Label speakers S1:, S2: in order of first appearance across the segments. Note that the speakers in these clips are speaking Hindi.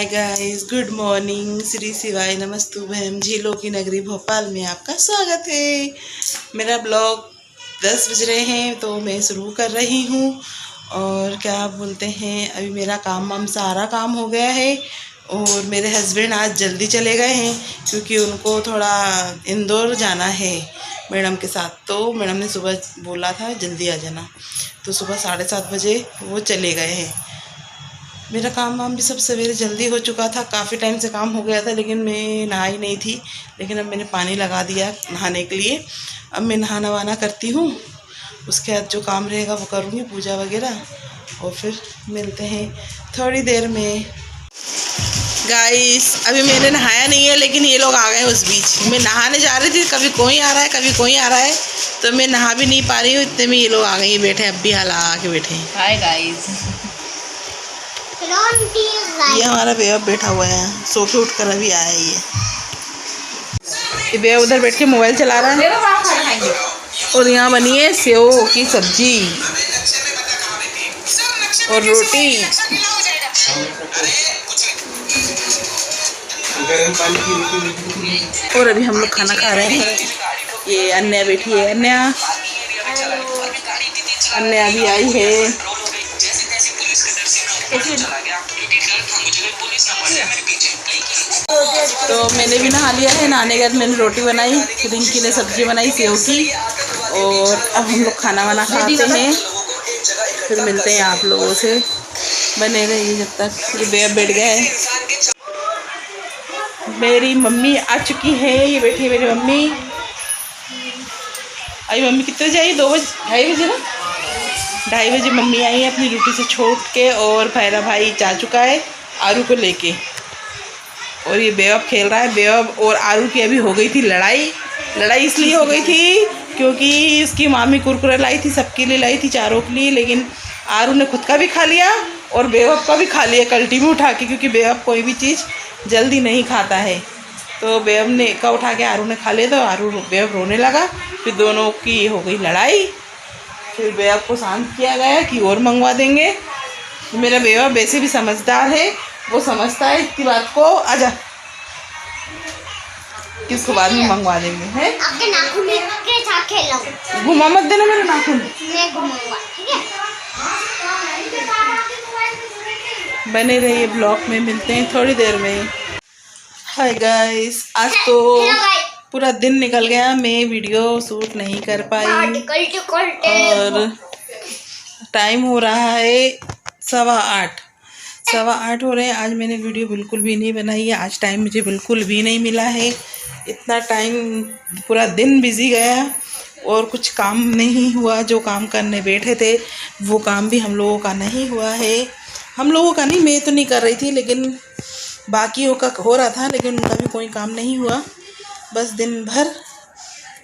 S1: Hi guys, good morning. Shri शिवाय नमस्तुभ्यम। झीलों की नगरी भोपाल में आपका स्वागत है। मेरा ब्लॉग 10 बज रहे हैं तो मैं शुरू कर रही हूँ। और क्या बोलते हैं, अभी मेरा काम सारा काम हो गया है। और मेरे हस्बैंड आज जल्दी चले गए हैं क्योंकि उनको थोड़ा इंदौर जाना है मैडम के साथ। तो मैडम ने सुबह बोला था जल्दी आ जाना, तो सुबह 7:30 बजे वो चले गए हैं। मेरा काम भी सब सवेरे जल्दी हो चुका था। काफ़ी टाइम से काम हो गया था लेकिन मैं नहाई नहीं थी। लेकिन अब मैंने पानी लगा दिया नहाने के लिए। अब मैं नहाना वाना करती हूँ, उसके बाद जो काम रहेगा वो करूँगी, पूजा वगैरह। और फिर मिलते हैं थोड़ी देर में। गाइस अभी मैंने नहाया नहीं है लेकिन ये लोग आ गए उस बीच। मैं नहाने जा रही थी, कभी कोई आ रहा है कभी कोई आ रहा है, तो मैं नहा भी नहीं पा रही हूँ। इतने में ये लोग आ गए, बैठे अब भी हाल आके बैठे हैं।
S2: हाय गाइस,
S1: ये हमारा बेवा बैठा हुआ है, सो के उठकर अभी आया है। ये बेवा उधर बैठ के मोबाइल चला रहा है। और यहाँ बनी है सेव की सब्जी और रोटी। और अभी हम लोग खाना खा रहे हैं। ये अन्या बैठी है, अन्या अभी आई है। तो मैंने भी नहा लिया है। नहाने के बाद मैंने रोटी बनाई, रिंकी ने सब्जी बनाई सेव की। और अब हम लोग खाना वाना खाते हैं, फिर मिलते हैं आप लोगों से। बने रहिए जब तक। ये बेब बैठ गए हैं। मेरी मम्मी आ चुकी है, ये बैठी है मेरी मम्मी। अभी मम्मी कितने बजे आई? 2 बजे, 2:30 बजे ना, 2:30 बजे मम्मी आई है अपनी ड्यूटी से छोड़ के। और भैरा भाई जा चुका है आरू को लेके। और ये बेवब खेल रहा है। बेवब और आरू की अभी हो गई थी लड़ाई। लड़ाई इसलिए हो गई थी क्योंकि उसकी मामी कुरकुरे लाई थी, सबके लिए लाई थी, चारों के लिए। लेकिन आरू ने खुद का भी खा लिया और बेवब का भी खा लिया कल्टी में उठा के, क्योंकि बेवब कोई भी चीज़ जल्दी नहीं खाता है। तो बेवब ने का उठा के आरू ने खा लिया, तो आरू बेवब रोने लगा। फिर दोनों की हो गई लड़ाई। फिर बेवब को शांत किया गया कि और मंगवा देंगे। मेरा बेवब वैसे भी समझदार है, वो समझता है इतनी बात को। आजा, किसको बाद में मंगवा देंगे हैं।
S3: आपके नाखून के साथ खेलो।
S1: घुमा मत देना मेरे नाखून।
S3: मैं घुमाऊंगा, ठीक है।
S1: बने रहिए ब्लॉग में, मिलते हैं थोड़ी देर में। हाय गाइस, आज तो पूरा दिन निकल गया, मैं वीडियो शूट नहीं कर पाई। और टाइम हो रहा है 8:15 हो रहे हैं। आज मैंने वीडियो बिल्कुल भी नहीं बनाई है। आज टाइम मुझे बिल्कुल भी नहीं मिला है। इतना टाइम, पूरा दिन बिजी गया और कुछ काम नहीं हुआ। जो काम करने बैठे थे वो काम भी हम लोगों का नहीं हुआ है। हम लोगों का नहीं, मैं तो नहीं कर रही थी, लेकिन बाकियों का हो रहा था, लेकिन उनका भी कोई काम नहीं हुआ। बस दिन भर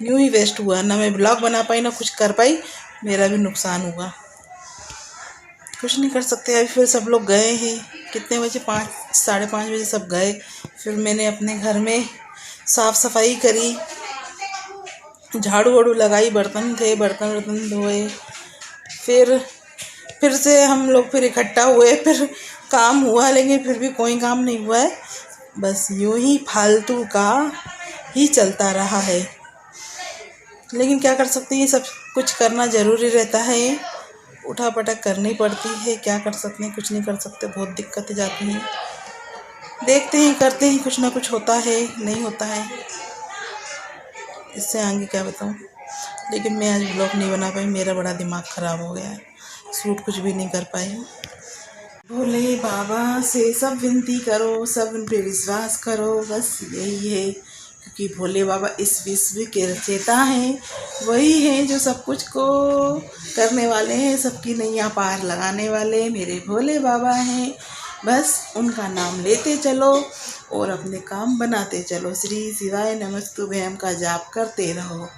S1: यूँ ही वेस्ट हुआ। ना मैं ब्लॉग बना पाई ना कुछ कर पाई, मेरा भी नुकसान हुआ। कुछ नहीं कर सकते। अभी फिर सब लोग गए हैं। कितने बजे? 5, 5:30 बजे सब गए। फिर मैंने अपने घर में साफ़ सफाई करी, झाड़ू वाड़ू लगाई, बर्तन थे, बर्तन धोए। फिर से हम लोग फिर इकट्ठा हुए, फिर काम हुआ, लेकिन फिर भी कोई काम नहीं हुआ है। बस यूँ ही फालतू का ही चलता रहा है। लेकिन क्या कर सकते हैं, सब कुछ करना ज़रूरी रहता है। उठा पटक करनी पड़ती है। क्या कर सकते हैं, कुछ नहीं कर सकते। बहुत दिक्कतें जाती हैं। देखते हैं, करते हैं, कुछ ना कुछ होता है, नहीं होता है। इससे आगे क्या बताऊं। लेकिन मैं आज ब्लॉग नहीं बना पाई, मेरा बड़ा दिमाग ख़राब हो गया है। शूट कुछ भी नहीं कर पाई हूँ। भोले बाबा से सब विनती करो, सब उन पर विश्वास करो, बस यही है। क्योंकि भोले बाबा इस विश्व के रचयिता हैं। वही हैं जो सब कुछ को करने वाले हैं, सबकी नैया पार लगाने वाले मेरे भोले बाबा हैं। बस उनका नाम लेते चलो और अपने काम बनाते चलो। श्री शिवाय नमस्तुभ्यम का जाप करते रहो,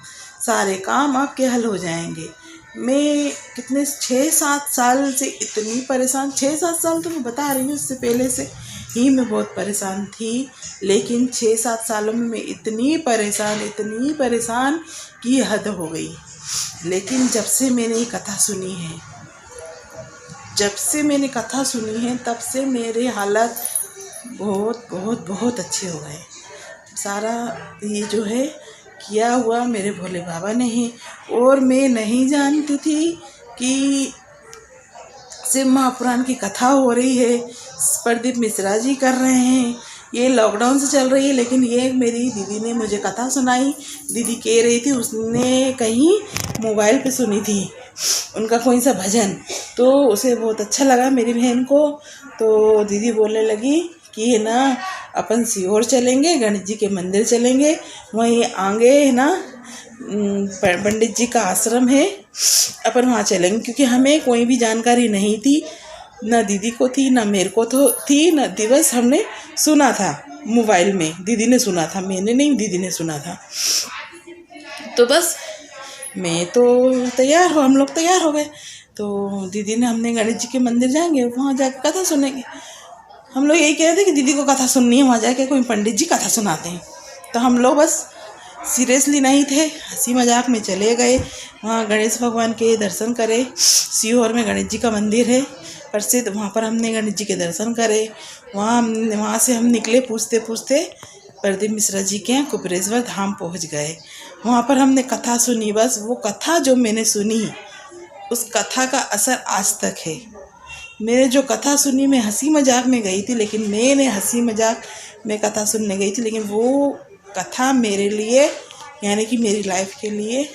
S1: सारे काम आपके हल हो जाएंगे। मैं कितने 6-7 साल से इतनी परेशान, 6-7 साल तो मैं बता रही हूँ, इससे पहले से ही मैं बहुत परेशान थी। लेकिन 6-7 सालों में मैं इतनी परेशान कि हद हो गई। लेकिन जब से मैंने ये कथा सुनी है, तब से मेरी हालत बहुत बहुत बहुत अच्छे हो गए। सारा ये जो है किया हुआ मेरे भोले बाबा ने ही। और मैं नहीं जानती थी कि शिव महापुराण की कथा हो रही है, प्रदीप मिश्रा जी कर रहे हैं। ये लॉकडाउन से चल रही है, लेकिन ये मेरी दीदी ने मुझे कथा सुनाई। दीदी कह रही थी उसने कहीं मोबाइल पे सुनी थी उनका कोई सा भजन, तो उसे बहुत अच्छा लगा मेरी बहन को। तो दीदी बोलने लगी कि है ना अपन सीहोर चलेंगे, गणेश जी के मंदिर चलेंगे, वहीं आगे है ना पंडित जी का आश्रम है, अपन वहाँ चलेंगे। क्योंकि हमें कोई भी जानकारी नहीं थी, ना दीदी को थी ना मेरे को थी, ना दिवस हमने सुना था मोबाइल में, दीदी ने सुना था, मैंने नहीं, दीदी ने सुना था। तो बस मैं तो तैयार हो, हम लोग तैयार हो गए। तो दीदी ने, हमने गणेश जी के मंदिर जाएंगे, वहाँ जाकर कथा सुनेंगे। हम लोग यही कह रहे थे कि दीदी को कथा सुननी है, वहाँ जाके कोई पंडित जी कथा सुनाते हैं। तो हम लोग बस सीरियसली नहीं थे, हंसी मजाक में चले गए। वहाँ गणेश भगवान के दर्शन करे। सीहोर में गणेश जी का मंदिर है प्रसिद्ध, वहाँ पर हमने गणेश जी के दर्शन करे। वहाँ से हम निकले पूछते पूछते प्रदीप मिश्रा जी के कुपरेश्वर धाम पहुँच गए। वहाँ पर हमने कथा सुनी। बस वो कथा जो मैंने सुनी, उस कथा का असर आज तक है। मैंने जो कथा सुनी, मैं हंसी मजाक में गई थी, लेकिन मैंने हंसी मजाक में कथा सुनने गई थी, लेकिन वो कथा मेरे लिए, यानी कि मेरी लाइफ के लिए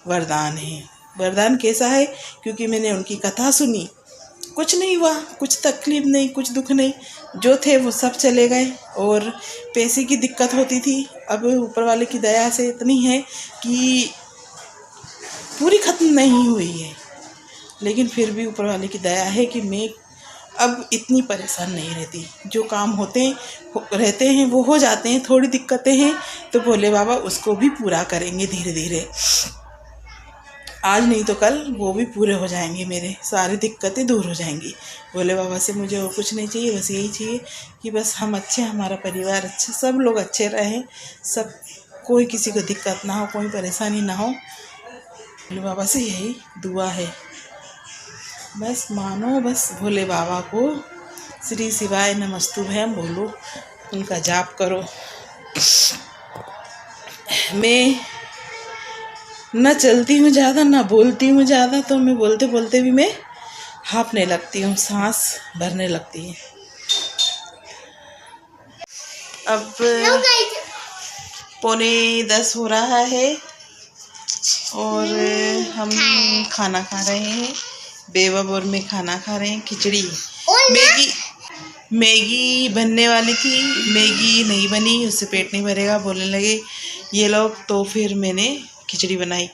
S1: वरदान है। वरदान कैसा है? क्योंकि मैंने उनकी कथा सुनी, कुछ नहीं हुआ, कुछ तकलीफ नहीं, कुछ दुख नहीं, जो थे वो सब चले गए। और पैसे की दिक्कत होती थी, अब ऊपर वाले की दया से इतनी है कि पूरी ख़त्म नहीं हुई है, लेकिन फिर भी ऊपर वाले की दया है कि मैं अब इतनी परेशान नहीं रहती। जो काम रहते हैं वो हो जाते हैं, थोड़ी दिक्कतें हैं तो भोले बाबा उसको भी पूरा करेंगे धीरे धीरे। आज नहीं तो कल वो भी पूरे हो जाएंगे, मेरे सारी दिक्कतें दूर हो जाएंगी। भोले बाबा से मुझे और कुछ नहीं चाहिए, बस यही चाहिए कि बस हम अच्छे, हमारा परिवार अच्छा, सब लोग अच्छे रहें, सब कोई किसी को दिक्कत ना हो, कोई परेशानी ना हो। भोले बाबा से यही दुआ है। बस मानो, बस भोले बाबा को श्री शिवाय नमस्तुभ्यम बोलो, उनका जाप करो। मैं न चलती हूँ ज़्यादा, ना बोलती हूँ ज़्यादा, तो मैं बोलते बोलते भी मैं हाँफने लगती हूँ, सांस भरने लगती है। अब 9:45 हो रहा है और हम खाना खा रहे हैं। बेबब और मैं खाना खा रहे हैं, खिचड़ी। मैगी बनने वाली थी, मैगी नहीं बनी, उससे पेट नहीं भरेगा बोलने लगे ये लोग। तो फिर मैंने खिचड़ी बनाई,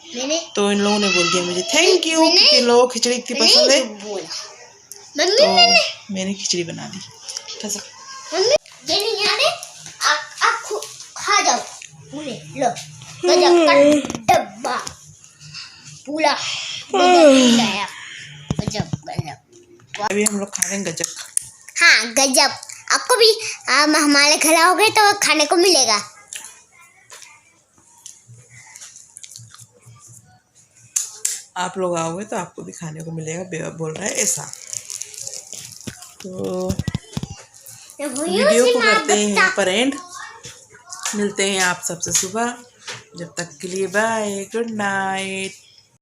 S1: तो इन लोगों ने बोल दिया मुझे थैंक यू, क्योंकि इन लोगों को खिचड़ी इतनी पसंद है। तो मैंने खिचड़ी बना दी।
S3: खा जाओ, लो गजब का डब्बा पूरा गजब गजब।
S1: अभी हम लोग खा रहे हैं गजब।
S3: हाँ गजब। आपको भी हमारे घर आओगे तो खाने को मिलेगा।
S1: आप लोग आओगे तो आपको भी खाने को मिलेगा, बेबा बोल रहा है ऐसा। तो वीडियो को करते हैं यहाँ पर एंड। मिलते हैं आप सबसे सुबह, जब तक के लिए बाय, गुड नाइट।